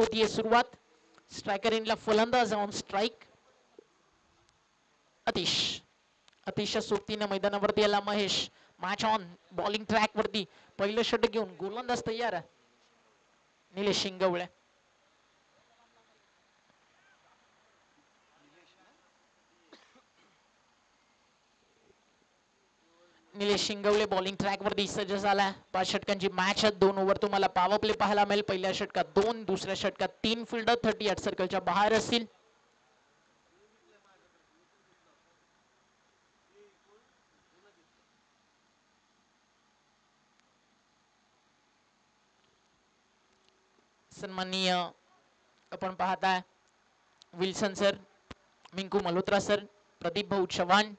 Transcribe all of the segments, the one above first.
होतीये सुरुवात. स्ट्रायकर इनला फलंदाज ऑन स्ट्राइक. अतिशय सोबतीने मैदानावरती आला Mahesh. Match on. Bowling track वरती पहिलं षटक घेऊन गोलंदाज तयार. निलेश शिंगवळे. निलेश शिंगवळे बॉलिंग ट्रॅक वरती सज्ज झाला. 5 षटकांची मॅच आहे. 2 ओव्हर तुम्हाला पॉवर प्ले पाहायला मिळेल. पहिल्या षटकात 2, दुसऱ्या षटकात 3 फिल्डर 38 सर्कलच्या बाहेर असतील. सन्माननीय आपण पाहताय Wilson sir, Minku Malhotra sir, Pradeep भाऊ चव्हाण,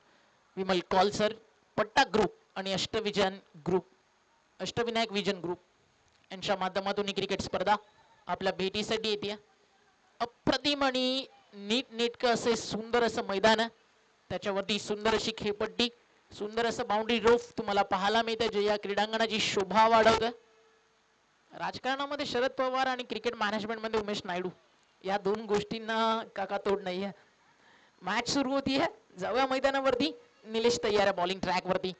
विमल कॉल सर, पट्टा ग्रुप आणि अष्टविनायक विजन ग्रुप यांच्या माध्यमातून ही क्रिकेट स्पर्धा आपल्या भेटीसाठी येते. अप्रतिम आणि नीटनेटकं असे सुंदर असं मैदान आहे. त्याच्यावरती सुंदर अशी खेळपट्टी, सुंदर असं बाउंड्री रोफ तुम्हाला पाहायला मिळते, जे या क्रीडांगणाची शोभा वाढवतं. राजकारणामध्ये शरद पवार आणि क्रिकेट मॅनेजमेंट मध्ये उमेश नायडू या 2 गोष्टींना काका तोड नाहीये. मॅच सुरू होतीये. जाऊया मैदानावरती. निलेश तयार आहे बॉलिंग ट्रॅक वरती.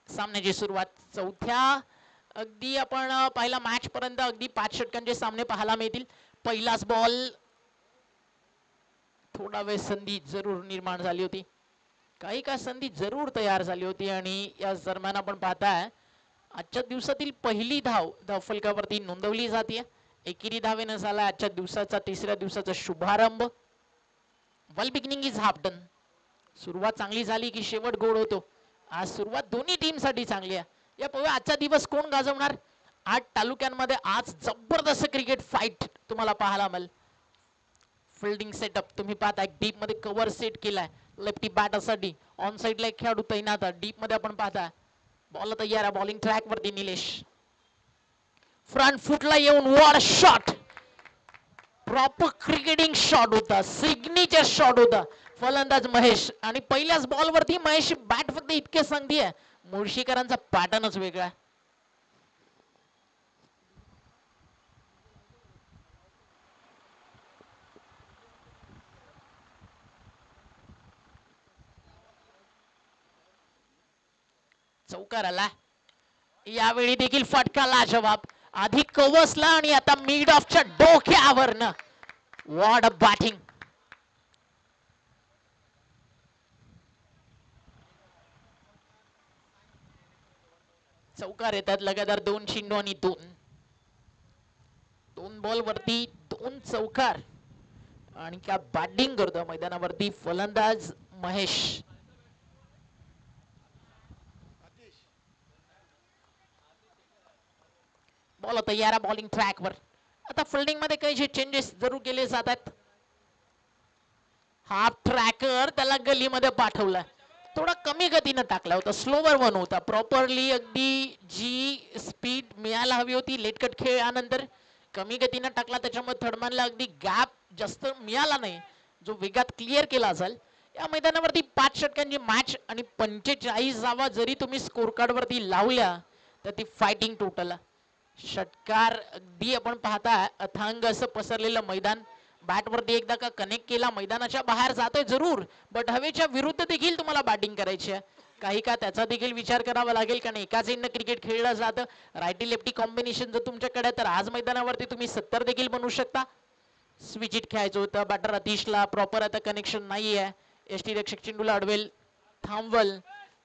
सामन्याची सुरुवात. चौथ्या अगदी आपण पहिला मॅच पर्यंत अगदी 5 षटकांचे सामने पाहायला मिळतील. पहिलाच बॉल. थोडा वेळ संधी जरूर निर्माण झाली होती. काही का संधी जरूर तयार झाली होती आणि या दरम्यान आपण पाहताय आजच्या दिवसातील पहिली धाव फलकावरती नोंदवली जाते. एकेरी धावेनं झाला आजच्या दिवसाचा, तिसऱ्या दिवसाचा शुभारंभ. वेल बिगिनिंग इज हाफ डन. सुरुवात चांगली झाली की शेवट गोड होतो. आज सुरुवात दोन्ही टीम साठी चांगली आहे. या पाहूया आजचा दिवस कोण गाजवणार. 8 तालुक्यांमध्ये आज जबरदस्त क्रिकेट फाईट तुम्हाला पाहायला मिळेल. फिल्डिंग सेटअप तुम्ही पाहता डीप मध्ये कव्हर सेट केलाय लेफ्टी बॅटरसाठी. ऑन साइडला एक खेळाडू तैनात. डीप मध्ये आपण पाहता बॉल तयार आहे. बॉलिंग ट्रॅक वरती निलेश. फ्रंट फुटला येऊन what shot. Proper cricketing shot होता. सिग्नेचर शॉट होता. फलंदाज महेश आणि पहिल्याच बॉल वरती महेश बॅट फक्त इतके सांगतीये. मुळशीकरांचा पॅटर्नच वेगळा आहे. चौकार आला. यावेळी देखील फटका लाजवाब. आधी कवसला आणि आता मिड ऑफच्या डोक्यावरनं. What a batting. चौकार येतात लगातार 2 चेंडू आणि 2 बॉल वरती 2 चौकार. आणि क्या बॅटिंग करतो मैदानावरती फलंदाज महेश. बॉल तयार बॉलिंग ट्रॅक वर. आता फिल्डिंग मध्ये काही चेंजेस जरूर केले जातात. हाफ ट्रॅकर त्याला गलीमध्ये पाठवला. थोडा कमी गतीनं टाकला होता. स्लोवर वन होता. प्रॉपरली अगदी जी स्पीड मिळायला हवी होती लेटकट खेळानंतर कमी गतीनं टाकला. त्याच्यामुळे थर्डमॅनला अगदी गॅप जास्त मिळाला नाही जो वेगात क्लिअर केला असेल. या मैदानावरती 5 षटकांची मॅच आणि 45 धावा जरी तुम्ही स्कोर कार्ड वरती लावल्या तर ती फायटिंग टोटल. षटकार अगदी आपण पाहता अथांग असं पसरलेलं मैदान. बॅट वरती एकदा का कनेक्ट केला मैदानाच्या बाहेर जातोय जरूर, बट हवेच्या विरुद्ध देखील तुम्हाला बॅटिंग करायची आहे. काही का त्याचा देखील विचार करावा लागेल कारण एकाच एंडनं क्रिकेट खेळलं जातं. रायटी लेफ्टी कॉम्बिनेशन जर तुमच्याकडे तर आज मैदानावरती तुम्ही 70 देखील बनवू शकता. स्विच इट खेळायचं होतं. बॅटर अतिशला प्रॉपर आता कनेक्शन नाही आहे. एसटी रक्षक चेंडूला अडवेल, थांबवल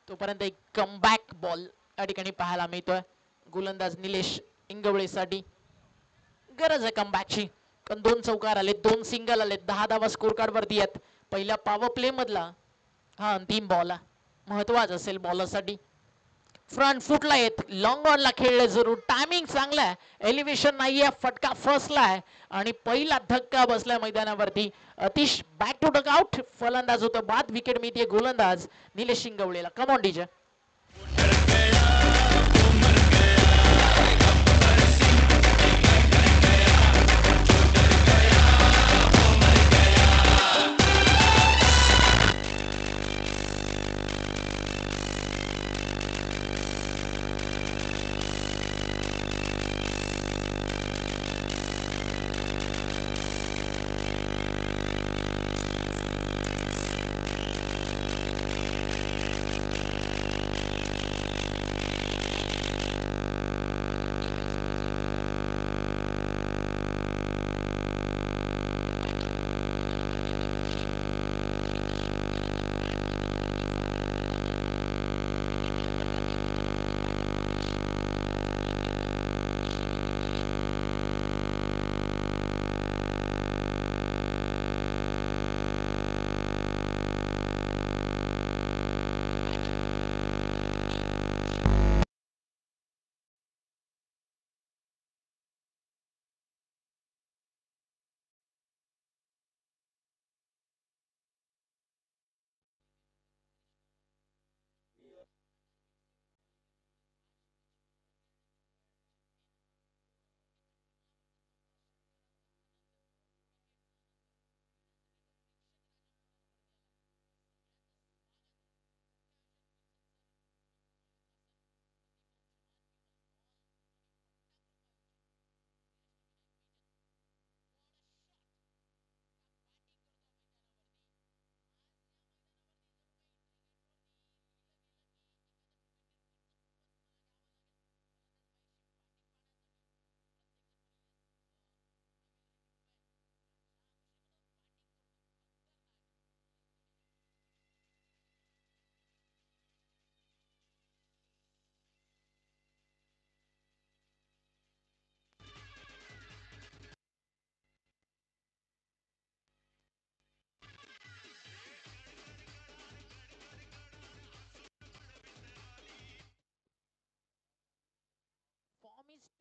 तोपर्यंत एक कमबॅक बॉल या ठिकाणी पाहायला मिळतोय. गोलंदाज निलेश इंगवळेसाठी गरज आहे कमबॅकची कारण 2 चौकार आले, 2 सिंगल आले, 10 धावा स्कोर कार्ड वरती आहेत. पहिल्या पॉवर प्ले मधला हा अंतिम बॉल महत्वाचा असेल बॉलरसाठी. फ्रंट फुटला येत लॉंग ऑनला खेळले जरूर. टायमिंग चांगला आहे. एलिव्हेशन नाहीये. फटका फसला आहे आणि पहिला धक्का बसलाय मैदानावरती. Atish back to duck out. फलंदाज होता बाद. विकेट मिळते गोलंदाज निलेश शिंगवळेला. Come on DJ.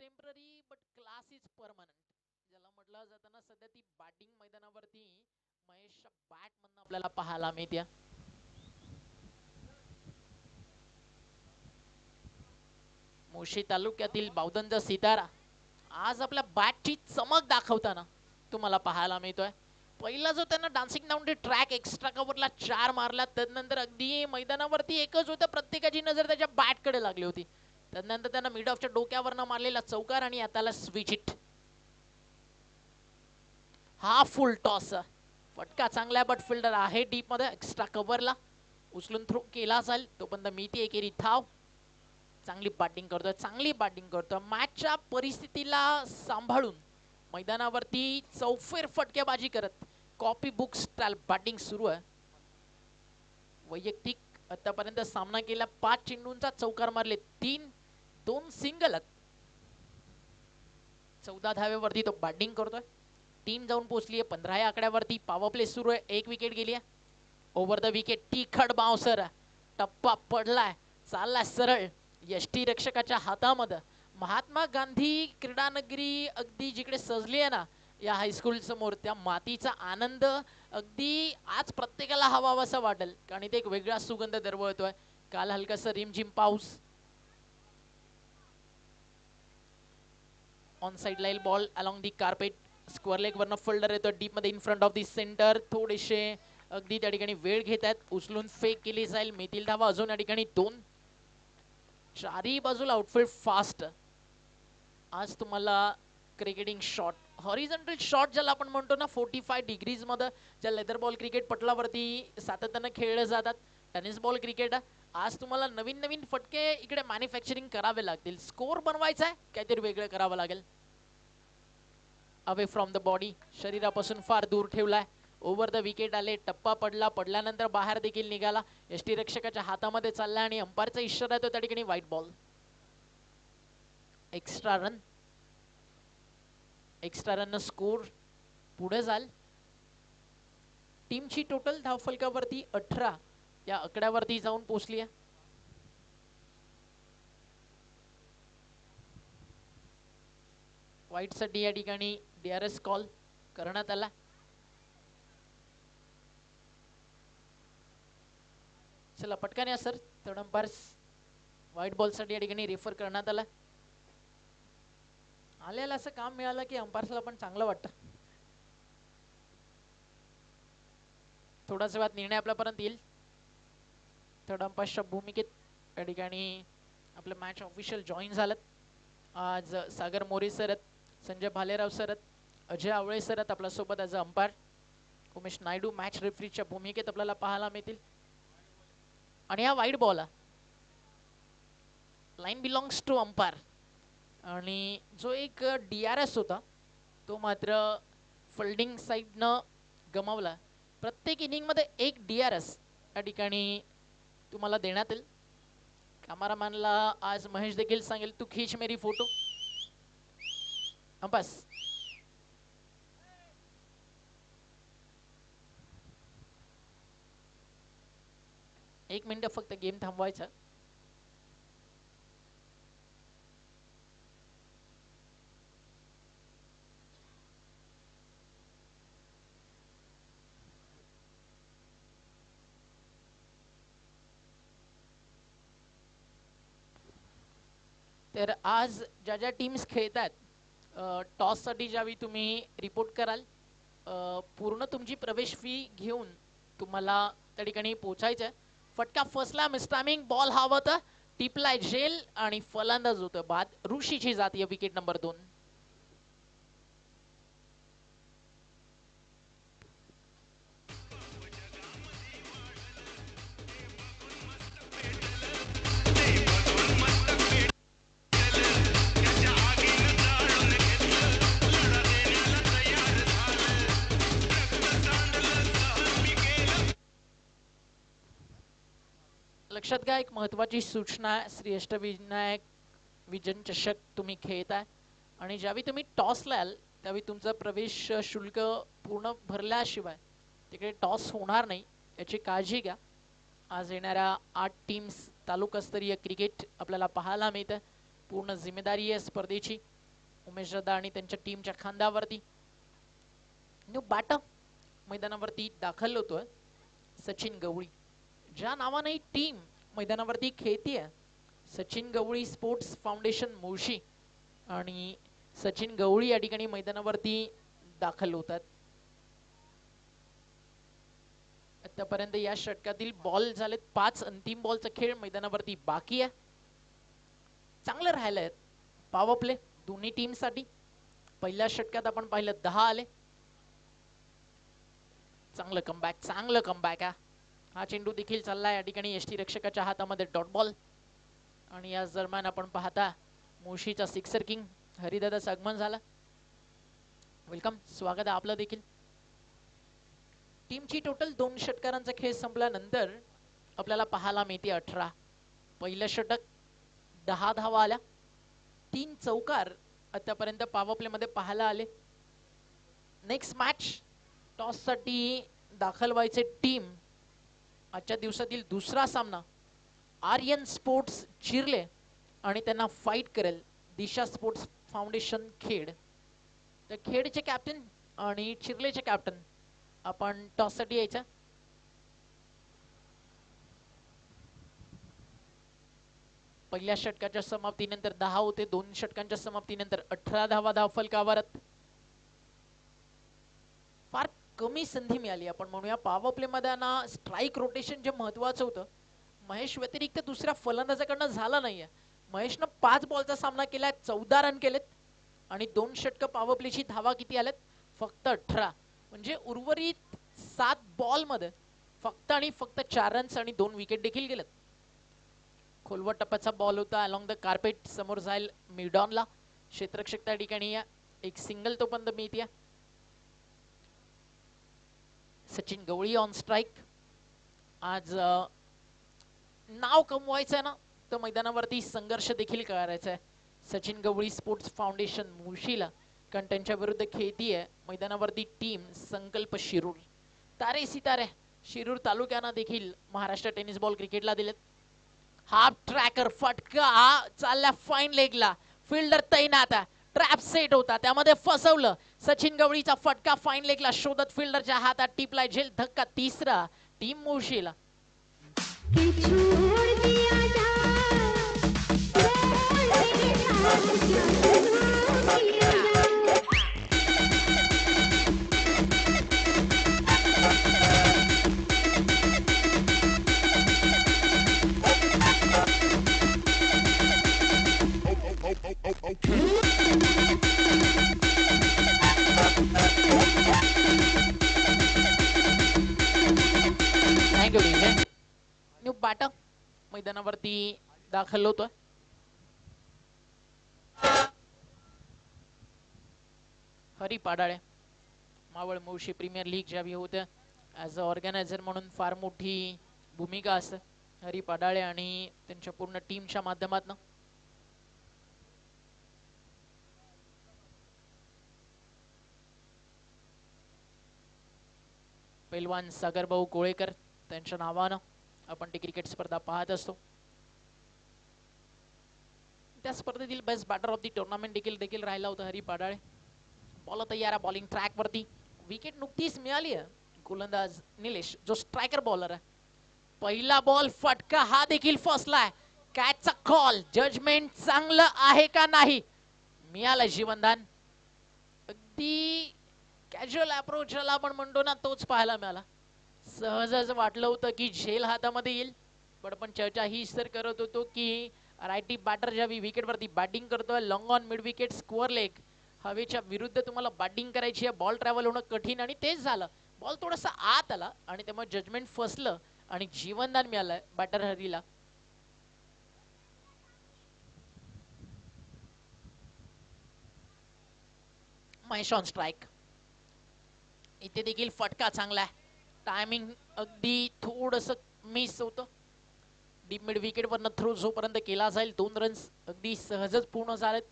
Temporary but class is permanent ज्याला म्हटलं जातं ना. सध्या ती बॅटिंग मैदानावरती महेशच्या बॅट मधनं आपल्याला पाहायला मिळते. मुळशी तालुक्यातील बावधनचा सितारा आज आपल्या बॅटची चमक दाखवताना तुम्हाला पाहायला मिळतोय. पहिला जो त्यांना dancing down the track extra कव्हरला 4 मारला, त्यानंतर अगदी मैदानावरती एकच होतं, प्रत्येकाची नजर त्याच्या बॅटकडे लागली होती. त्यानंतर त्यांना मिड ऑफच्या डोक्यावरनं मारलेला चौकार आणि आताला स्विच इट. हा फुल टॉस फटका चांगला बट फिल्डर आहे डीप मध्ये एक्स्ट्रा कव्हरला उचलून थ्रो केला जाईल तोपर्यंत मिती एकेरी धाव. चांगली बॅटिंग करतोय, चांगली बॅटिंग करतोय. मॅचच्या परिस्थितीला सांभाळून मैदानावरती चौफेर फटकेबाजी करत कॉपी बुक स्टाईल बॅटिंग सुरू आहे. वैयक्तिक आतापर्यंत सामना केला 5 चेंडूंचा चौकार मारले 3, 2 सिंगल. 14 धावेवरती तो बॅटिंग करतोय. टीम जाऊन पोहोचली आहे 15 या आकड्यावरती. पॉवर प्ले सुरू आहे. 1 विकेट गेली आहे. ओव्हर द विकेट तिखट बाउन्सर टप्पा पडलाय, चाललाय सरळ यष्टी रक्षकाच्या हातामध्ये. महात्मा गांधी क्रीडानगरी अगदी जिकडे सजली आहे ना या हायस्कूल समोर, त्या मातीचा आनंद अगदी आज प्रत्येकाला हवावासा वाटेल, कारण इथे एक वेगळा सुगंध दरवळतोय. काल हलकासा रिमझिम पाऊस. ऑन साइड लाईल ball along the carpet. Square leg वरनं फिल्डर येतो डीप मध्ये in front of the centre. थोडेसे अगदी त्या ठिकाणी वेळ घेत आहेत. उचलून फेक केली जाईल. मितील धावा अजून या ठिकाणी 2. चारी बाजूला आउटफील्ड फास्ट. आज तुम्हाला क्रिकेटिंग शॉट, हॉरिझॉन्टल शॉट ज्याला आपण म्हणतो ना 45 डिग्रीज मध्ये, ज्या लेदर बॉल क्रिकेट पटलावरती सातत्यानं खेळले जातात, टेनिस बॉल क्रिकेट, आज तुम्हाला नवीन नवीन फटके इकडे मॅन्युफॅक्चरिंग करावे लागतील. स्कोर बनवायचा आहे, काहीतरी वेगळं करावं लागेल. अवे फ्रॉम द बॉडी, शरीरापासून फार दूर ठेवलाय. ओव्हर द विकेट आले, टप्पा पडला, पडल्यानंतर बाहेर देखील निघाला. यष्टी रक्षकाच्या हातामध्ये चालला आणि अंपायरचा इशारा येतो त्या ठिकाणी white ball. Extra run, extra run score पुढे जाल. टीमची टोटल धावफलकावरती 18 या आकड्यावरती जाऊन पोहोचली आहे. व्हाईट साठी या ठिकाणी DRS कॉल करण्यात आला. चला पटकन या sir, third umpires white ball साठी या ठिकाणी रेफर करण्यात आला. आलेला असं काम मिळालं की अंपायर्सला पण चांगलं वाटतं. थोडाच वेळात निर्णय आपल्यापर्यंत येईल. थर्ड अंपायर्सच्या भूमिकेत या ठिकाणी आपले मॅच ऑफिशियल जॉईन झालेत. आज सागर मोरे सर आहेत, संजय भालेराव सर आहेत, अजय आवळे सर आहेत आपल्यासोबत as a umpire. Umesh Naidu match रेफरीच्या भूमिकेत आपल्याला पाहायला मिळतील. आणि हा wide ball line belongs to umpire. आणि जो एक DRS होता तो मात्र फिल्डिंग साईडनं गमावला. प्रत्येक इनिंगमध्ये एक DRS या ठिकाणी तुम्हाला देण्यात येईल. कॅमेरामॅनला आज महेश देखील सांगेल तू खीच मेरी फोटो. बस 1 मिनिट फक्त गेम थांबवायचा. तर आज ज्या ज्या टीम्स खेळतात टॉस साठी ज्यावेळी तुम्ही रिपोर्ट कराल पूर्ण तुमची प्रवेश फी घेऊन तुम्हाला त्या ठिकाणी पोहोचायचं आहे. फटका फसला, मिसटायमिंग बॉल हवा होता, टिपलाय झेल आणि फलंदाज होतं बाद. ऋषीची जातीय विकेट नंबर 2. लक्षात घ्या एक महत्वाची सूचना, श्री अष्टविनायक विजन चषक तुम्ही खेळताय आणि ज्यावेळी तुम्ही टॉसला याल त्यावेळी तुमचा प्रवेश शुल्क पूर्ण भरल्याशिवाय तिकडे टॉस होणार नाही याची काळजी घ्या. आज येणाऱ्या 8 टीम्स तालुकास्तरीय क्रिकेट आपल्याला पाहायला मिळतं. पूर्ण जिम्मेदारी आहे स्पर्धेची उमेश दादा आणि त्यांच्या टीमच्या खांद्यावरती. न्यू बॅटर मैदानावरती दाखल होतोय सचिन गवळी. ज्या नावाने टीम मैदानावरती खेळतीये सचिन गवळी स्पोर्ट्स फाउंडेशन मुळशी, आणि सचिन गवळी या ठिकाणी मैदानावरती दाखल होतात. आतापर्यंत या षटकातील बॉल झालेत 5. अंतिम बॉलचा खेळ मैदानावरती बाकी आहे. चांगलं राहिलंय पॉवर प्ले दोन्ही टीम साठी. पहिल्या षटकात आपण पाहिलं 10 आले. चांगलं कमबॅक आहे. हा चेंडू देखील चाललाय या ठिकाणी यष्टी रक्षकाच्या हातामध्ये डॉट बॉल, आणि या दरम्यान आपण पाहता मुळशीचा सिक्सर किंग हरिदादाचं आगमन झालं. वेलकम, स्वागत आहे आपलं देखील. टीमची टोटल 2 षटकारांचा खेळ संपल्यानंतर आपल्याला पाहायला मिळते 18. पहिलं षटक 10 धावा आल्या, 3 चौकार आतापर्यंत पॉवर प्ले मध्ये पाहायला आले. नेक्स्ट मॅच टॉस साठी दाखल व्हायचे टीम. आजच्या दिवसातील दुसरा सामना आर्यन स्पोर्ट्स चिर्ले आणि त्यांना फाईट करेल दिशा स्पोर्ट्स फाउंडेशन खेड. तर खेडचे कॅप्टन आणि चिर्लेचे कॅप्टन आपण टॉस साठी यायचं. पहिल्या षटकाच्या समाप्तीनंतर 10 होते. 2 षटकांच्या समाप्तीनंतर 18 धावा धावफलकावरत. फार कमी संधी मिळाली आपण म्हणूया पॉवर प्ले मध्ये ना. स्ट्राईक रोटेशन जे महत्वाचं होतं महेश व्यतिरिक्त दुसऱ्या फलंदाजाकडनं झालं नाहीये. महेशनं 5 बॉलचा सामना केलाय, 14 रन केलेत, आणि 2 षटक पॉवर प्लेची धावा किती आल्यात फक्त 18. म्हणजे उर्वरित 7 बॉल मध्ये फक्त आणि फक्त 4 रन्स आणि 2 विकेट देखील गेलेत. खोलवर टप्प्याचा बॉल होता अलॉंग द कार्पेट, समोर जाईल मिडॉनला. क्षेत्ररक्षक त्या ठिकाणी एक सिंगल तो बंद मिळते. सचिन गवळी ऑन स्ट्राइक. आज नाव कमवायचंय ना तर मैदानावरती संघर्ष देखील करायचा आहे सचिन गवळी स्पोर्ट्स फाउंडेशन मुळशीला, कारण त्यांच्या विरुद्ध खेळतीये मैदानावरती टीम संकल्प शिरूर. तारे सितारे शिरूर तालुक्यानं देखील महाराष्ट्र टेनिस बॉल क्रिकेटला दिलेत. हाफ ट्रॅकर फटका चालला फाईन लेगला, फिल्डर तैनात, ट्रॅप सेट होता त्यामध्ये फसवलं. सचिन गवळीचा फटका फाईन लेगला शोधत फिल्डरच्या हातात टिपलाय झेल धक्का. तिसरा टीम मुळशीला. न्यू बॅटर मैदानावरती दाखल होतोय. हरी पाडाळे मावळ मुळशी प्रीमियर लीग ज्यावेळी होत्या ऍज अ ऑर्गनायझर म्हणून फार मोठी भूमिका असते हरी पाडाळे आणि त्यांच्या पूर्ण टीमच्या माध्यमातून. पैलवान सागरभाऊ कोळेकर त्यांच्या नावानं आपण ती क्रिकेट स्पर्धा पाहत असतो. त्या स्पर्धेतील best batter of the tournament देखील राहिला होता हरी पाडाळे. बॉल तयार आहे, बॉलिंग ट्रॅक वरती, विकेट नुकतीच मिळाली आहे. गोलंदाज निलेश जो स्ट्रायकर बॉलर आहे. पहिला बॉल फटका हा देखील फसलाय. कॅचचा कॉल, जजमेंट चांगलं आहे का नाही, मिळालं जीवनदान. अगदी कॅज्युअल अप्रोच ज्याला आपण म्हणतो ना तोच पाहायला मिळाला. सहजच वाटलं होतं की झेल हातामध्ये येईल, पण आपण चर्चा ही सर करत होतो की रायटी बॅटर ज्यावेळी विकेटवरती बॅटिंग करतोय long on mid wicket square leg हवेच्या विरुद्ध तुम्हाला बॅटिंग करायची आहे, बॉल ट्रॅव्हल होणं कठीण, आणि तेच झालं. बॉल थोडासा आत आला आणि त्यामुळे जजमेंट फसलं आणि जीवनदान मिळालंय बॅटर हरीला. Mahesh on strike. इथे देखील फटका चांगला आहे, टायमिंग अगदी थोडस मिस होतं. डीप मिड विकेट वरनं थ्रो जोपर्यंत केला जाईल 2 रन्स अगदी सहजच पूर्ण झालेत.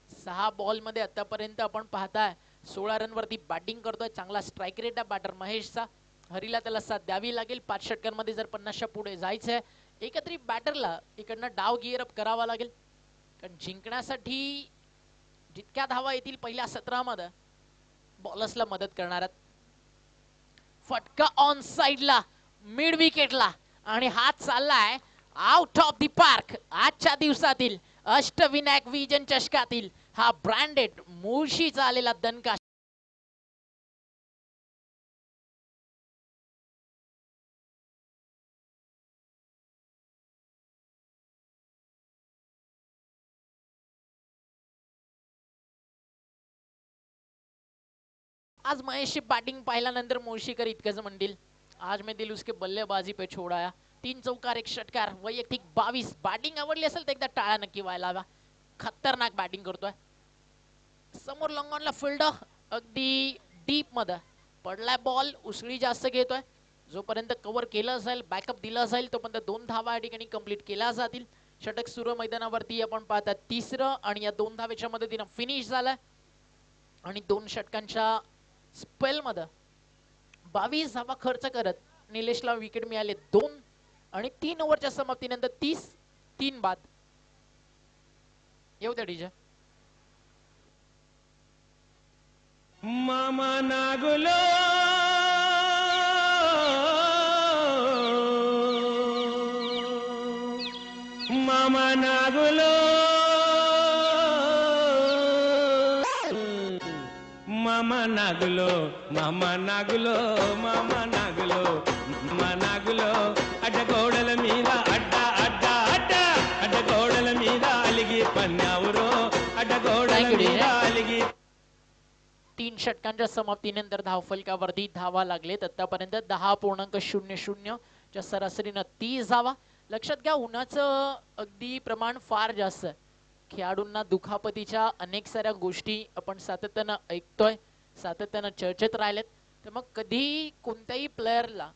6 बॉल मध्ये आतापर्यंत आपण पाहताय 16 रन वरती बॅटिंग करतोय. चांगला स्ट्राइक रेट आहे बॅटर महेशचा. हरीला त्याला साथ द्यावी लागेल. 5 षटकांमध्ये जर 50च्या पुढे जायचंय एकत्रित बॅटरला इकडनं डाव गिअर अप करावा लागेल, कारण जिंकण्यासाठी जितक्या धावा येतील पहिल्या 17 मध्ये बॉलर्सला मदत करणार. फटका ऑन साइडला मिड विकेटला आणि हा चाललाय आउट ऑफ दी पार्क. आजच्या दिवसातील अष्टविनायक विजन चषकातील हा ब्रँडेड मुळशीचा आलेला दणका. आज महेशची बॅटिंग पाहिल्यानंतर मुळशीकर इतकंच म्हणतील, आज मैं दिल उसके बल्लेबाजी पे छोड़ाया. 3 चौकार 1 षटकार वैयक्तिक 22. बॅटिंग आवडली असेल तर एकदा टाळा नक्की व्हायला हवा. खतरनाक बॅटिंग करतोय. समोर लॉंगॉनला फील्ड अगदी डीप मध्ये पडलाय बॉल. उसळी जास्त घेतोय. जोपर्यंत कव्हर केलं असेल बॅकअप दिलं असेल तोपर्यंत 2 धावा या ठिकाणी कंप्लीट केल्या जातील. षटक सुरू मैदानावरती आपण पाहतात 3रं आणि या 2 धावेच्या मदतीनं फिनिश झालाय. आणि 2 षटकांच्या स्पेल मध्ये 22 धावा खर्च करत निलेशला विकेट मिळाले 2 आणि 3 ओव्हरच्या समाप्तीनंतर 30-3 बाद. येऊ द्या डीजे. मामा नागलो मामा नागलो मामा नागलो मामा नागलो मामा नागलो मामा नागलो అడ్డగోడల మీద అడ్డ అడ్డ అడ్డ అడ్డగోడల మీద అలిగి పన్నావురో అడ్డగోడల మీద అలిగి. 3 षटकांच्या समाप्तीनंतर धावफलकावरती धावा लागलेत. आतापर्यंत 10.00 च्या सरासरीनं 30 धावा. लक्षात घ्या उन्हाचं अगदी प्रमाण फार जास्त आहे. खेळाडूंना दुखापतीच्या अनेक साऱ्या गोष्टी आपण सातत्यानं ऐकतोय, सातत्यानं चर्चेत राहिलेत. तर मग कधी कोणत्याही प्लेयरला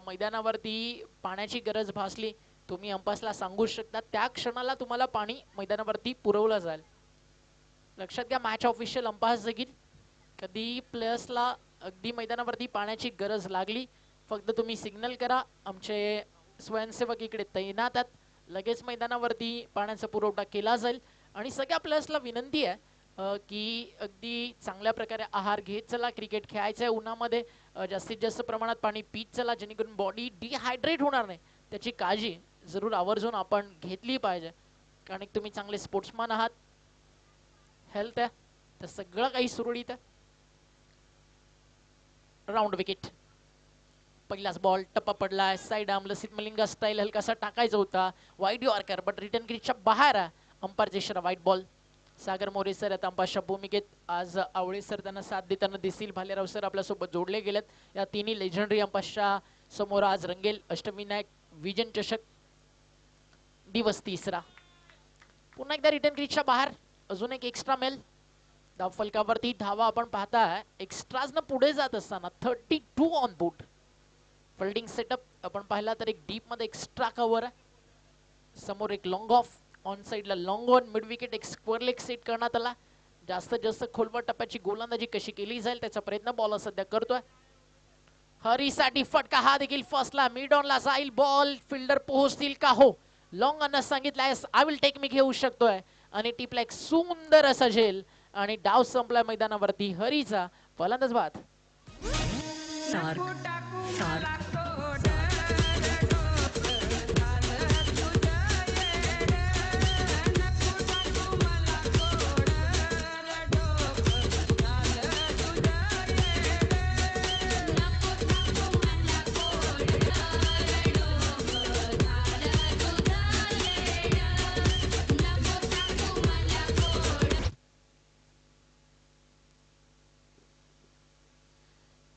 मैदानावरती पाण्याची गरज भासली तुम्ही अंपायर्सला सांगू शकता. त्या क्षणाला तुम्हाला पाणी मैदानावरती पुरवलं जाईल. लक्षात घ्या मॅच ऑफिशियल अंपायर्स देखील कधी प्लेयर्सला अगदी मैदानावरती पाण्याची गरज लागली फक्त तुम्ही सिग्नल करा. आमचे स्वयंसेवक इकडे तैनात आहेत. लगेच मैदानावरती पाण्याचा पुरवठा केला जाईल. आणि सगळ्या प्लेयर्सला विनंती आहे की अगदी चांगल्या प्रकारे आहार घेत चला. क्रिकेट खेळायचं आहे उन्हामध्ये, जास्तीत जास्त प्रमाणात पाणी पीत चला जेणेकरून बॉडी डिहायड्रेट होणार नाही. त्याची काळजी जरूर आवर्जून आपण घेतली पाहिजे. कारण तुम्ही चांगले स्पोर्ट्समॅन आहात, हेल्थ आहे तर सगळं काही सुरळीत आहे. Round wicket. पहिलाच बॉल टप्पा पडलाय. Side arm Lasith Malinga style हलकासा टाकायचा होता. वाईड यॉर्कर बट रिटर्न क्रीजच्या बाहेर आहे. अंपायरचे इशारा वाईट बॉल. सागर मोरे सर आता अंपायरच्या भूमिकेत. आज आवळे सर त्यांना साथ देताना दिसतील. भालेराव सर आपल्यासोबत जोडले गेलेत. या तिन्ही लेजंडरी अंपायरच्या समोर आज रंगेल अष्टविनायक विजन चषक दिवस 3रा. पुन्हा एकदा रिटर्न क्रीजच्या बाहेर. अजून एक एक्स्ट्रा मेल. धावफलकावरती धावा आपण पाहताय एक्स्ट्राज न पुढे जात असताना 32 ऑन बोर्ड. फिल्डिंग सेटअप आपण पाहिला तर एक डीप मध्ये एक्स्ट्रा कव्हर आहे. समोर एक लॉंग ऑफ. ऑन साइडला लॉंग ऑन. मिड विकेट एक स्क्वेअर लेग सेट करण्यात आला. जास्तीत जास्त खोलवर टप्प्याची गोलंदाजी कशी केली जाईल त्याचा प्रयत्न बॉलर सध्या करतोय. हरीसाठी फटका हा देखील फर्स्टला मिड ऑनला जाईल बॉल. फिल्डर पोहोचतील का? हो. लॉंग ऑन सांगितलंय आय विल टेक मी घेऊ शकतोय आणि टीपला एक सुंदर असा झेल आणि डाव संपला मैदानावरती. हरीचा फलंदाज बाद.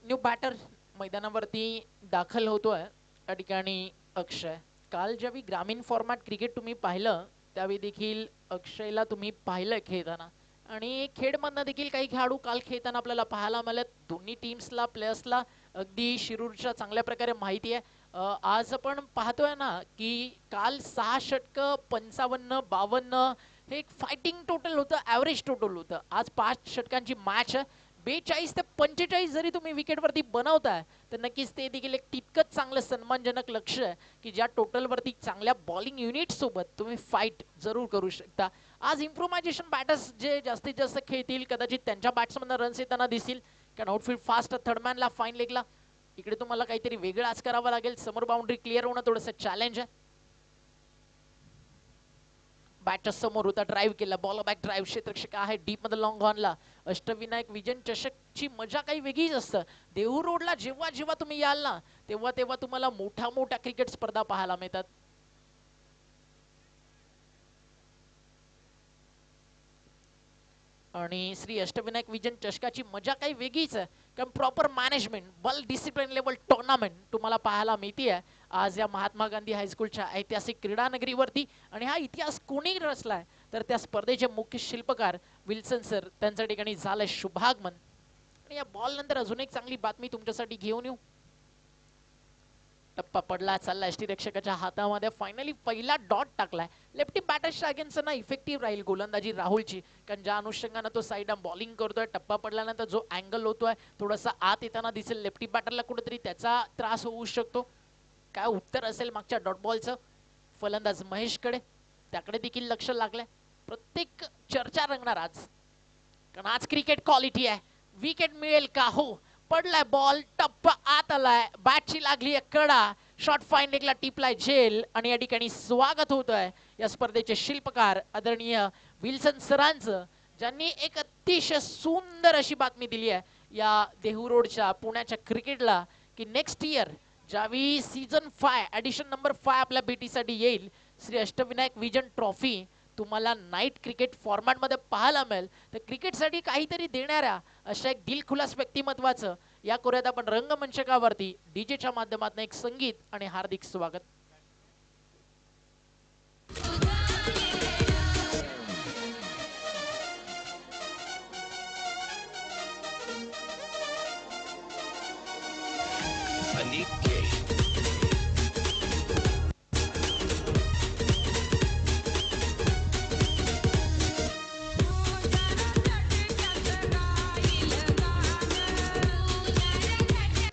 न्यू बॅटर मैदानावरती दाखल होतोय या ठिकाणी अक्षय. काल ज्यावेळी ग्रामीण फॉर्मॅट क्रिकेट तुम्ही पाहिलं त्यावेळी देखील अक्षयला तुम्ही पाहिलं खेळताना आणि खेडमधनं देखील काही खेळाडू काल खेळताना आपल्याला पाहायला मिळाले. दोन्ही टीम्सला प्लेयर्सला अगदी शिरूरच्या चांगल्या प्रकारे माहिती आहे. आज आपण पाहतोय ना की काल 6 षटकं 55-52 हे एक फायटिंग टोटल होतं. ॲव्हरेज टोटल होतं. आज 5 षटकांची मॅच आहे. 42 ते 45 जरी तुम्ही विकेटवरती बनवताय तर नक्कीच ते देखील एक तितकंच चांगलं सन्मानजनक लक्ष आहे की ज्या टोटलवरती चांगल्या बॉलिंग युनिट सोबत तुम्ही फाईट जरूर करू शकता. आज इम्प्रोव्हायझेशन बॅटर्स जे जास्तीत जास्त खेळतील कदाचित त्यांच्या बॅट्समधनं रन्स येताना दिसतील. कारण आउटफील्ड फास्ट थर्डमॅनला फाईन लेगला इकडे तुम्हाला काहीतरी वेगळं आज करावं लागेल. समोर बाउंड्री क्लिअर होणं थोडंसं चॅलेंज आहे. बॅटच्या समोर होता, ड्राईव्ह केला, बॉल बॅक ड्राईव्ह, क्षेत्ररक्षक आहे डीप मध्ये लॉंग ऑनला. अष्टविनायक विजन चषकची मजा काही वेगळीच असतं. देहू रोडला जेव्हा जेव्हा तुम्ही याल ना तेव्हा तेव्हा तुम्हाला मोठ्या मोठ्या क्रिकेट स्पर्धा पाहायला मिळतात. आणि श्री अष्टविनायक विजन चषकाची मजा काही वेगळीच आहे. कारण प्रॉपर मॅनेजमेंट, बल डिसिप्लिन लेवल टुर्नामेंट तुम्हाला पाहायला मिळते आहे आज या महात्मा गांधी हायस्कूलच्या ऐतिहासिक क्रीडा नगरीवरती. आणि हा इतिहास कोणी रचलाय तर त्या स्पर्धेचे मुख्य शिल्पकार विल्सन सर त्यांच्या ठिकाणी झालंय शुभागमन. आणि या बॉल नंतर अजून एक चांगली बातमी तुमच्यासाठी घेऊन येऊ. टप्पा पडला, चालला यष्टीरक्षकाच्या हातामध्ये, फायनली पहिला डॉट टाकलाय. लेफ्टी बॅटर्सच्या अगेन्स्ट ना इफेक्टिव्ह राहील गोलंदाजी राहुलची. कारण ज्या अनुषंगाने तो साईड बॉलिंग करतोय, टप्पा पडल्यानंतर जो अँगल होतोय थोडासा आत येताना दिसेल, लेफ्टी बॅटरला कुठेतरी त्याचा त्रास होऊ शकतो. काय उत्तर असेल मागच्या डॉट बॉलचं फलंदाज महेशकडे, त्याकडे देखील लक्ष लागलंय. प्रत्येक चर्चा रंगणार आज, कारण आज क्रिकेट क्वालिटी आहे. विकेट मिळेल का? हो, पडलाय बॉल, टप्पा आत आलाय, बॅटची लागली कडा, शॉर्ट फाईन लेगला टिपलाय झेल. आणि या ठिकाणी स्वागत होतोय या स्पर्धेचे शिल्पकार आदरणीय विल्सन सरांचं, ज्यांनी एक अतिशय सुंदर अशी बातमी दिली आहे या देहू रोडच्या पुण्याच्या क्रिकेटला की नेक्स्ट इयर ज्यावेळी सीझन 5 एडिशन नंबर 5 आपल्या भेटीसाठी येईल, श्री अष्टविनायक विजन ट्रॉफी तुम्हाला नाईट क्रिकेट फॉर्मॅटमध्ये पाहायला मिळेल. तर क्रिकेटसाठी काहीतरी देणाऱ्या अशा एक दिलखुलास व्यक्तिमत्वाचं या कोऱ्यात आपण रंगमंचकावरती डीजेच्या माध्यमातून एक संगीत आणि हार्दिक स्वागत.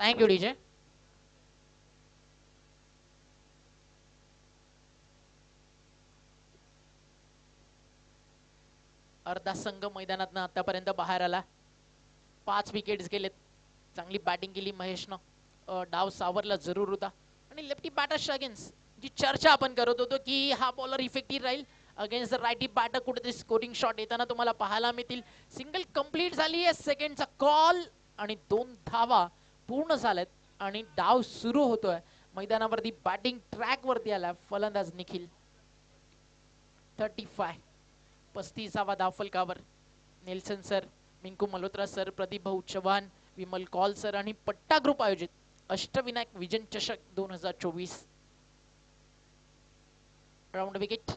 Thank you DJ. अर्धा संघ मैदानात आतापर्यंत बाहेर आला. 5 विकेट्स गेलेत. चांगली बॅटिंग केली महेशनं. डाव सावरला जरूर होता. आणि लेफ्टी बॅटर्सच्या अगेन्स्ट जी चर्चा आपण करत होतो की हा बॉलर इफेक्टिव्ह राहील अगेन्स्ट द राईटी बॅटर, कुठेतरी स्कोरिंग शॉट येताना तुम्हाला पाहायला मिळतील. सिंगल कंप्लीट झाली आहे, सेकंडचा कॉल आणि 2 धावा पूर्ण झाल्यात. आणि डाव सुरू होतोय मैदानावरती. बॅटिंग ट्रॅक वरती आला फलंदाज निखिल. 35वा धाव फलकावर. Nelson sir, Minku Malhotra sir, Pradeep भाऊ चव्हाण, विमल कॉल सर आणि पट्टा ग्रुप आयोजित अष्टविनायक विजन चषक 2024. Round wicket.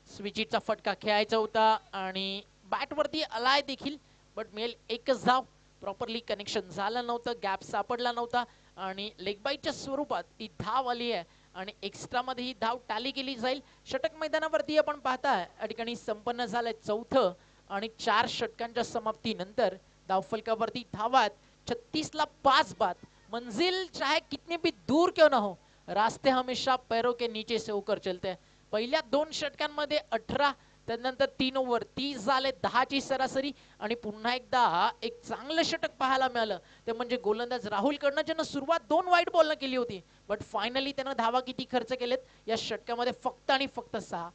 स्विचिटचा फटका खेळायचा होता आणि बॅट वरती आलाय देखील, बट मेल एकच धाव. प्रॉपरली कनेक्शन झालं नव्हतं, गॅप सापडला नव्हता आणि लेग बाईटच्या स्वरूपात ही धाव आली आहे. आणि एक्स्ट्रा मध्ये ही धाव टाली केली जाईल. षटक मैदानावरती आपण पाहताय या ठिकाणी संपन्न झालंय 4थं आणि 4 षटकांच्या समाप्तीनंतर धावफलकावरती धावात 36ला 5 बाद. मंजिल चाहे कितनी भी दूर क्यों ना हो, रास्ते हमेशा पैरों के नीचे से होकर चलते हैं. पहिल्या 2 षटकांमध्ये 18, त्यानंतर 3 ओव्हर 30 झाले, 10ची सरासरी. आणि पुन्हा एकदा एक चांगलं षटक पाहायला मिळालं ते म्हणजे गोलंदाज राहुल कडनं, ज्यानं सुरुवात 2 वाईट बॉलनं केली होती, बट फायनली त्यानं धावा किती खर्च केलेत या षटकामध्ये? फक्त आणि फक्त 6.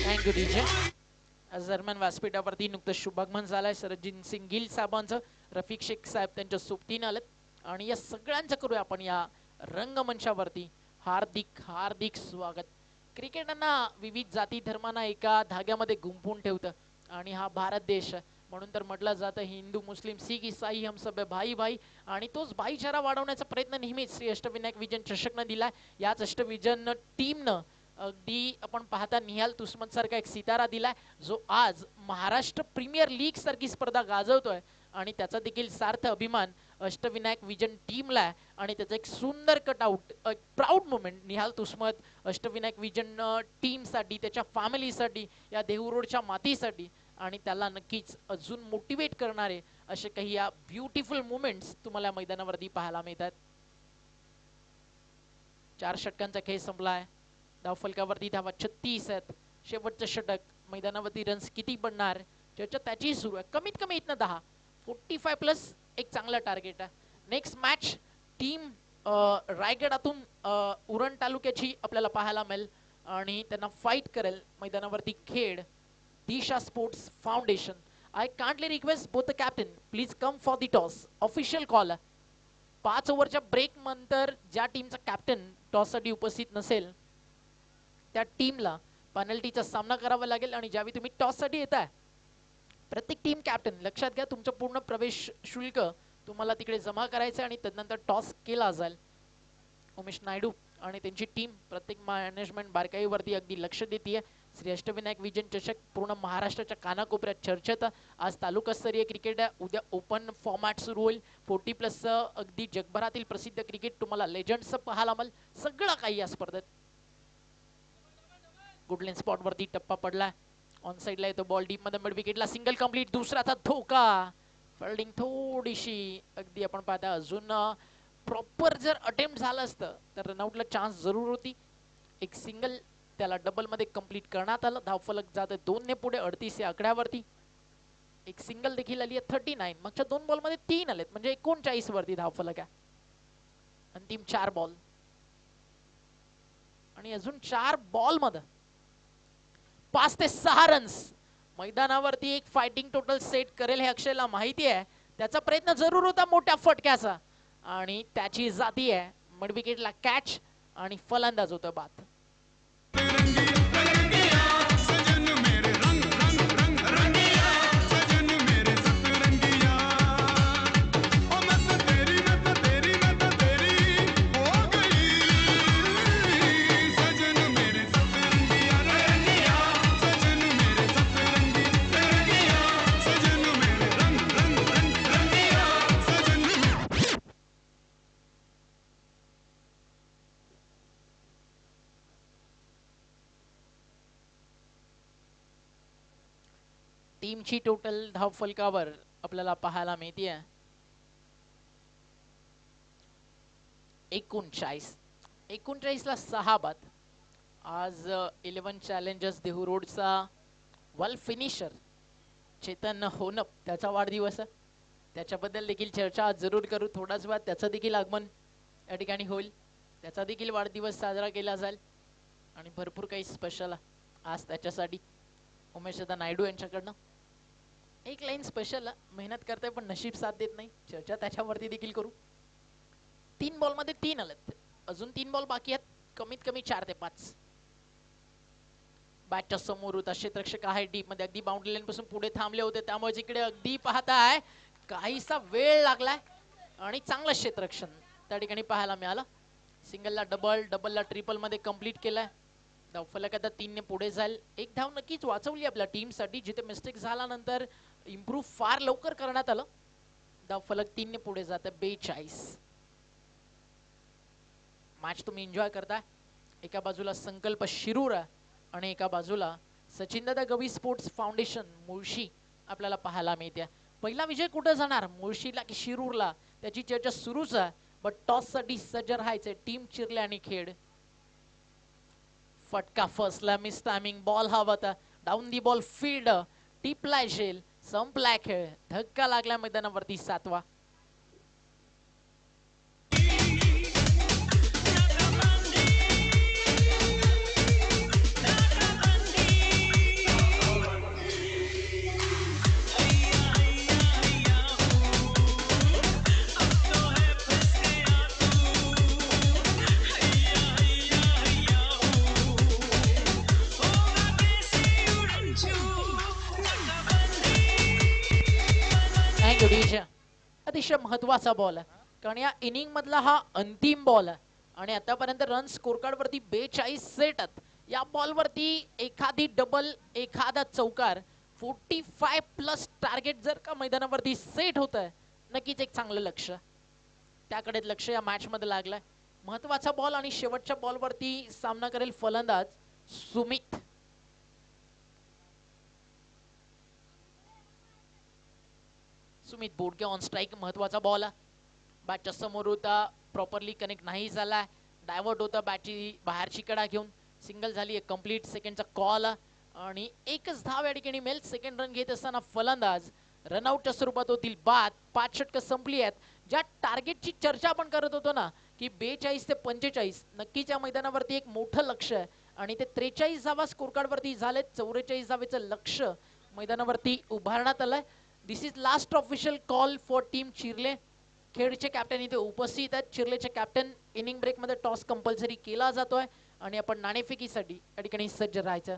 Thank you DJ. आज दरम्यान व्यासपीठावरती नुकतंच शुभागमन झालाय सरजित सिंग गिल साहेबांचं. रफिक शेख साहेब त्यांच्या सोबतीनं आलेत. आणि या सगळ्यांचं करूया आपण या रंगमंचावरती हार्दिक हार्दिक स्वागत. क्रिकेटना विविध जाती धर्मांना एका धाग्यामध्ये गुंफून ठेवतं आणि हा भारत देश म्हणून तर म्हटलं जातं हिंदू मुस्लिम सिख ईसाई हम सब भाई भाई. आणि तोच भाईचारा वाढवण्याचा प्रयत्न नेहमीच श्री अष्टविनायक विजन चषकनं दिलाय. याच अष्टविजन टीमनं अगदी आपण पाहता निहाल तुस्मत सारखा एक सितारा दिलाय जो आज महाराष्ट्र प्रीमियर लीग सारखी स्पर्धा गाजवतोय. आणि त्याचा देखील सार्थ अभिमान अष्टविनायक विजन टीमला आणि त्याचं एक सुंदर कटआउट, एक प्राऊड मुमेंट निहाल तुस्मत अष्टविनायक विजन टीमसाठी, त्याच्या फॅमिलीसाठी, या देहू रोडच्या मातीसाठी आणि त्याला नक्कीच अजून मोटिवेट करणारे असे काही या ब्युटिफुल मुमेंट्स तुम्हाला मैदानावरती पाहायला मिळतात. 4 षटकांचा खेळ संपलाय. धावफलकावरती धावा 36 आहेत. शेवटचं षटक, मैदानावरती रन्स किती बनणार चर्चा त्याची सुरू आहे. कमीत कमी इथनं 10, 45 प्लस एक चांगलं टार्गेट आहे. नेक्स्ट मॅच टीम रायगडातून उरण तालुक्याची आपल्याला पाहायला मिळेल आणि त्यांना फाईट करेल मैदानावरती Khel Disha sports foundation. I kindly request both the captain please come for the toss. Official call. 5 ओव्हरच्या ब्रेक नंतर ज्या टीमचा कॅप्टन टॉससाठी उपस्थित नसेल त्या टीमला पेनल्टीचा सामना करावा लागेल. आणि ज्यावेळी तुम्ही टॉससाठी येताय प्रत्येक टीम कॅप्टन लक्षात घ्या तुमचं पूर्ण प्रवेश शुल्क तुम्हाला तिकडे जमा करायचं आणि त्यानंतर टॉस केला जाईल. उमेश नायडू आणि त्यांची टीम प्रत्येक मॅनेजमेंट बारकाईवरती अगदी लक्ष देते. श्री अष्टविनायक विजन चषक पूर्ण महाराष्ट्राच्या कानाकोपऱ्यात चर्चेत. आज तालुकास्तरीय क्रिकेट आहे, उद्या ओपन फॉर्मॅट सुरू होईल. 40+ अगदी जगभरातील प्रसिद्ध क्रिकेट तुम्हाला लेजंड्स पाहायला मिळेल. सगळं काही या स्पर्धेत. गुडलेन स्पॉट वरती टप्पा पडला. ऑन साइडला येतो बॉल डीप मध्ये, मिड विकेटला सिंगल कंप्लीट. दुसराचा धोका, फिल्डिंग थोडीशी अगदी आपण पाहता अजून प्रॉपर जर अटेम्प्ट झालं असतं तर रनआउटला चान्स जरूर होती. एक सिंगल त्याला डबल मध्ये कंप्लीट करण्यात आलं. धावफलक जात 2 ने पुढे 38 या आकड्यावरती. एक सिंगल देखील आली आहे 39. मागच्या 2 बॉल मध्ये 3 आलेत म्हणजे 39 वरती धावफलक आहे. अंतिम 4 बॉल आणि अजून 4 बॉल मध्ये 5 ते 6 रन्स. मैदानावरती एक फायटिंग टोटल सेट करेल हे अक्षयला माहिती आहे. त्याचा प्रयत्न जरूर होता मोठ्या फटक्याचा आणि त्याची जाती आहे. मिड विकेटला कॅच आणि फलंदाज होता बाद. टीमची टोटल धावफलकावर आपल्याला पाहायला मिळते 39 ला 6 बाद. आज 11 चॅलेंजर्स देहू रोडचा वर्ल्ड फिनिशर चेतन होनप त्याचा वाढदिवस आहे. त्याच्याबद्दल देखील चर्चा आज जरूर करू. थोडाच वेळात त्याचं देखील आगमन या ठिकाणी होईल. त्याचा देखील वाढदिवस साजरा केला जाईल आणि भरपूर काही स्पेशल आज त्याच्यासाठी. उमेश दादा नायडू यांच्याकडनं एक लाईन स्पेशल. मेहनत करताय पण नशीब साथ देत नाही. चर्चा त्याच्यावरती देखील करू. 3 बॉल मध्ये 3 आलेत. अजून 3 बॉल बाकी आहेत. कमीत कमी 4 ते 5. बॅटच्या समोर होता क्षेत्ररक्षक आहे डीप मध्ये, अगदी बाउंड्री लाईन पासून पुढे थांबले होते त्यामुळे इकडे अगदी पाहताय काहीसा वेळ लागलाय आणि चांगलं क्षेत्ररक्षण त्या ठिकाणी पाहायला मिळालं. सिंगलला डबल, डबलला ट्रिपल मध्ये कंप्लीट केलाय. धावफलक आता 3 ने पुढे जाईल. एक धाव नक्कीच वाचवली आपल्या टीमसाठी. जिथे मिस्टेक झाल्यानंतर इम्प्रूव्ह फार लवकर करण्यात आलं. धावफलक 3 ने पुढे जात 42. मॅच तुम्ही एन्जॉय करताय. एका बाजूला संकल्प शिरूर आणि एका बाजूला सचिनदादा गवी स्पोर्ट्स फाउंडेशन मुळशी आपल्याला पाहायला मिळते. पहिला विजय कुठे जाणार, मुळशीला की शिरूरला, त्याची चर्चा सुरूच आहे. बट टॉस साठी सज्ज राहायचे. टीम चिरले आणि खेळ. फटका फर्स्टला मिस टायमिंग. बॉल हवा होता डाऊन दी बॉल फील्ड. टिपलाय झेल. संपलाय खेळ. धक्का लागला मैदानावरती 7वा. अतिशय महत्वाचा बॉल आहे कारण या इनिंग मधला हा अंतिम बॉल आहे आणि आतापर्यंत रन स्कोर कार्ड वरती 42 सेट आहेत. या बॉल वरती एखादी डबल, एखादा चौकार, 45 प्लस टार्गेट जर का मैदानावरती सेट होत आहे नक्कीच एक चांगलं लक्ष, त्याकडे लक्ष या मॅच मध्ये लागलंय. महत्वाचा बॉल आणि शेवटच्या बॉलवरती सामना करेल फलंदाज सुमित. सुमित बोडके ऑन स्ट्राईक. महत्वाचा बॉल बॅटच्या समोर होता, प्रॉपरली कनेक्ट नाही झाला, डायव्हर्ट होता बॅटची बाहेरची कडा घेऊन. सिंगल झाली, एक कंप्लीट सेकंडचा कॉल आणि एकच धाव या ठिकाणी मिळेल. सेकंड रन घेत असताना फलंदाज रनआउटच्या स्वरूपात होतील बाद. 5 षटकं संपली आहेत. ज्या टार्गेटची चर्चा आपण करत होतो ना की 42 ते 45, नक्कीच या मैदानावरती एक मोठं लक्ष आहे आणि ते 43 धावा स्कोर कार्ड वरती झाले. 44 धावेचं लक्ष मैदानावरती उभारण्यात आलंय. This is last official call for team Chirle. खेळचे कॅप्टन इथे उपस्थित आहेत. चिर्लेचे कॅप्टन इनिंग ब्रेक मध्ये टॉस कंपल्सरी केला जातोय आणि आपण नाणेफेकीसाठी या ठिकाणी सज्ज राहायचं.